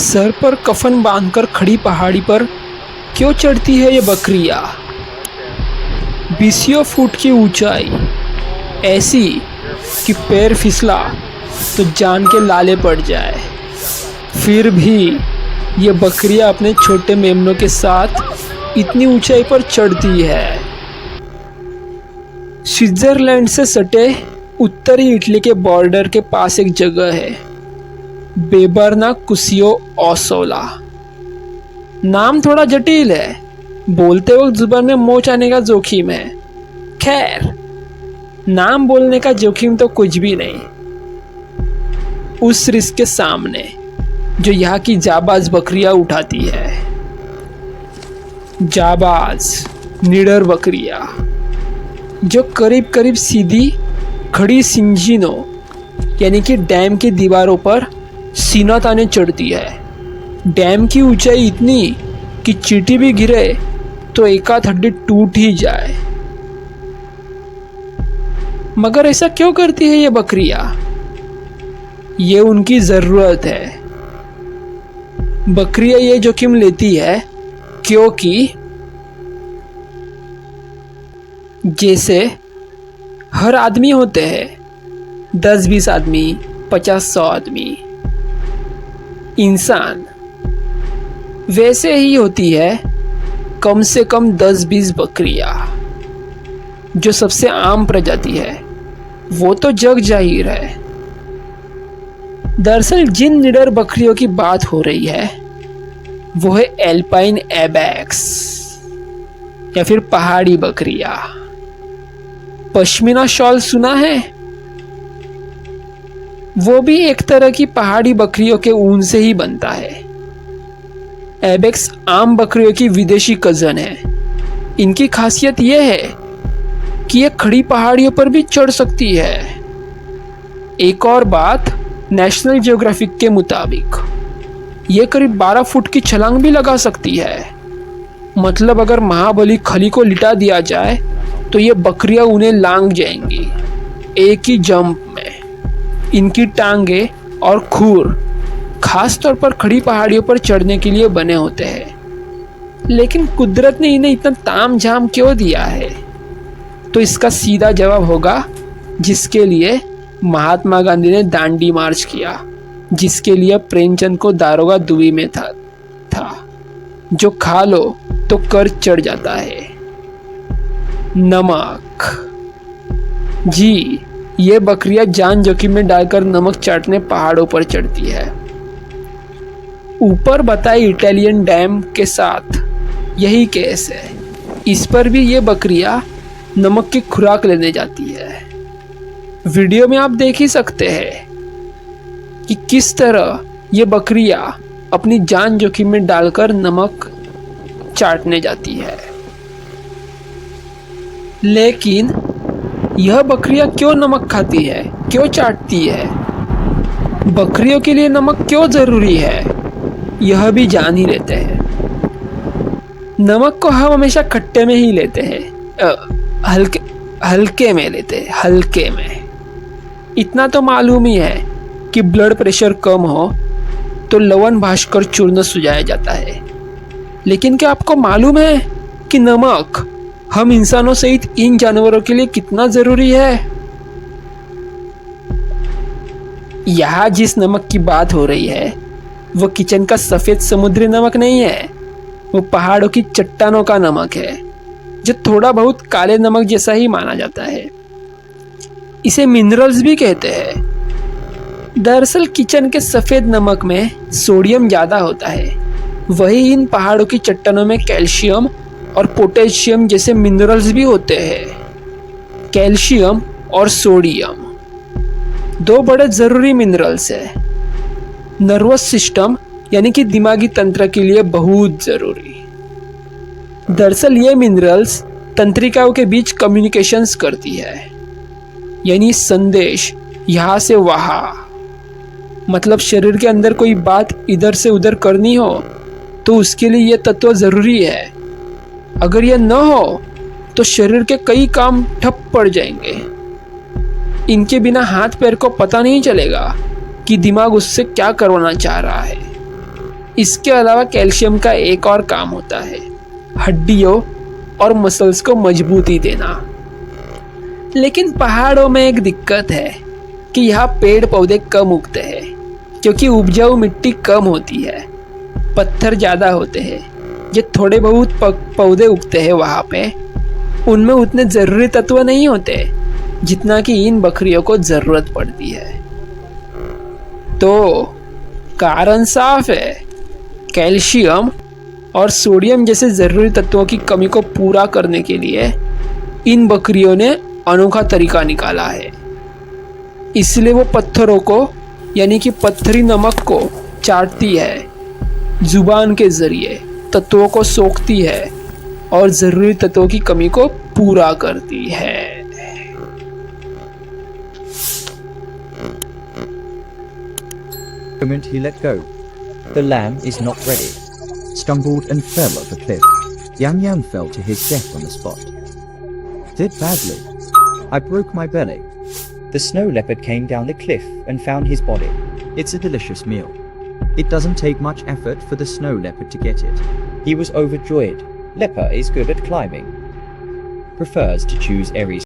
Sir पर कफन बांधकर खड़ी पहाड़ी पर क्यों चढ़ती है ये बकरियाँ? 20 फुट की ऊंचाई, ऐसी कि पैर फिसला तो जान के लाले पड़ जाए। फिर भी ये बकरियाँ अपने छोटे मेमनों के साथ इतनी ऊंचाई पर चढ़ती है। स्विट्जरलैंड से सटे उत्तरी इटली के बॉर्डर के पास एक जगह है, बेबरना कुसियो ओसोला। नाम थोड़ा जटिल है, बोलते वक्त जुबान में मोच आने का जोखिम है। खैर, नाम बोलने का जोखिम तो कुछ भी नहीं उस रिस्क के सामने जो यहाँ की जाबाज बकरियां उठाती है। जाबाज निडर बकरियां जो करीब करीब सीधी खड़ी सिंजीनों यानी कि डैम की दीवारों पर सीना ताने चढ़ती है। डैम की ऊंचाई इतनी कि चींटी भी गिरे तो एकाध हड्डी टूट ही जाए। मगर ऐसा क्यों करती है ये बकरियां? ये उनकी जरूरत है। बकरियां ये जोखिम लेती है क्योंकि जैसे हर आदमी होते हैं, 10-20 आदमी, 50-100 आदमी, इंसान, वैसे ही होती है कम से कम 10-20 बकरियां। जो सबसे आम प्रजाति है वो तो जग जाहिर है। दरअसल जिन निडर बकरियों की बात हो रही है वो है एल्पाइन एबैक्स या फिर पहाड़ी बकरियां। पश्मीना शॉल सुना है? वो भी एक तरह की पहाड़ी बकरियों के ऊन से ही बनता है। एबेक्स आम बकरियों की विदेशी कजन है। इनकी खासियत यह है कि ये खड़ी पहाड़ियों पर भी चढ़ सकती है। एक और बात, नेशनल ज्योग्राफिक के मुताबिक ये करीब 12 फुट की छलांग भी लगा सकती है। मतलब अगर महाबली खली को लिटा दिया जाए तो ये बकरियां उन्हें लांग जाएंगी एक ही जंप में। इनकी टांगे और खूर खास तौर पर खड़ी पहाड़ियों पर चढ़ने के लिए बने होते हैं। लेकिन कुदरत ने इन्हें इतना तामझाम क्यों दिया है? तो इसका सीधा जवाब होगा जिसके लिए महात्मा गांधी ने दांडी मार्च किया, जिसके लिए प्रेमचंद को दारोगा दुबी में था जो खा लो तो कर्ज चढ़ जाता है, नमक। जी, ये बकरियां जान जोखिम में डालकर नमक चाटने पहाड़ों पर चढ़ती है। ऊपर बताए इटालियन डैम के साथ यही केस है। इस पर भी ये बकरियां नमक की खुराक लेने जाती है। वीडियो में आप देख ही सकते हैं कि किस तरह ये बकरियां अपनी जान जोखिम में डालकर नमक चाटने जाती है। लेकिन यह बकरियां क्यों नमक खाती है, क्यों चाटती है? बकरियों के लिए नमक क्यों जरूरी है, यह भी जान ही लेते हैं। नमक को हम हमेशा खट्टे में ही लेते हैं, हल्के में लेते हैं, हल्के में। इतना तो मालूम ही है कि ब्लड प्रेशर कम हो तो लवण भास्कर चूर्ण सुझाया जाता है। लेकिन क्या आपको मालूम है कि नमक हम इंसानों सहित इन जानवरों के लिए कितना जरूरी है? यहाँ जिस नमक की बात हो रही है वो किचन का सफेद समुद्री नमक नहीं है, वो पहाड़ों की चट्टानों का नमक है जो थोड़ा बहुत काले नमक जैसा ही माना जाता है। इसे मिनरल्स भी कहते हैं। दरअसल किचन के सफेद नमक में सोडियम ज्यादा होता है, वही इन पहाड़ों की चट्टानों में कैल्शियम और पोटेशियम जैसे मिनरल्स भी होते हैं। कैल्शियम और सोडियम दो बड़े ज़रूरी मिनरल्स हैं, नर्वस सिस्टम यानी कि दिमागी तंत्र के लिए बहुत ज़रूरी। दरअसल ये मिनरल्स तंत्रिकाओं के बीच कम्युनिकेशंस करती है, यानी संदेश यहाँ से वहाँ। मतलब शरीर के अंदर कोई बात इधर से उधर करनी हो तो उसके लिए ये तत्व ज़रूरी है। अगर ये न हो तो शरीर के कई काम ठप पड़ जाएंगे। इनके बिना हाथ पैर को पता नहीं चलेगा कि दिमाग उससे क्या करवाना चाह रहा है। इसके अलावा कैल्शियम का एक और काम होता है, हड्डियों और मसल्स को मजबूती देना। लेकिन पहाड़ों में एक दिक्कत है कि यहाँ पेड़ पौधे कम उगते हैं, क्योंकि उपजाऊ मिट्टी कम होती है, पत्थर ज़्यादा होते हैं। जो थोड़े बहुत पौधे उगते हैं वहाँ पे, उनमें उतने ज़रूरी तत्व नहीं होते जितना कि इन बकरियों को ज़रूरत पड़ती है। तो कारण साफ है, कैल्शियम और सोडियम जैसे ज़रूरी तत्वों की कमी को पूरा करने के लिए इन बकरियों ने अनोखा तरीका निकाला है। इसलिए वो पत्थरों को, यानी कि पत्थरी नमक को चाटती है, जुबान के ज़रिए तत्वों को सोखती है और ज़रूरी तत्वों की कमी को पूरा करती है। The moment he let go, the lamb is not ready, stumbled and fell off a cliff. Yang Yang fell to his death on the spot. Did badly. I broke my belly. The snow leopard came down the cliff and found his body. It's a delicious meal. It doesn't take much effort for the snow leopard to get it. He was overjoyed. Leopard is good at climbing. Prefers to choose Aries.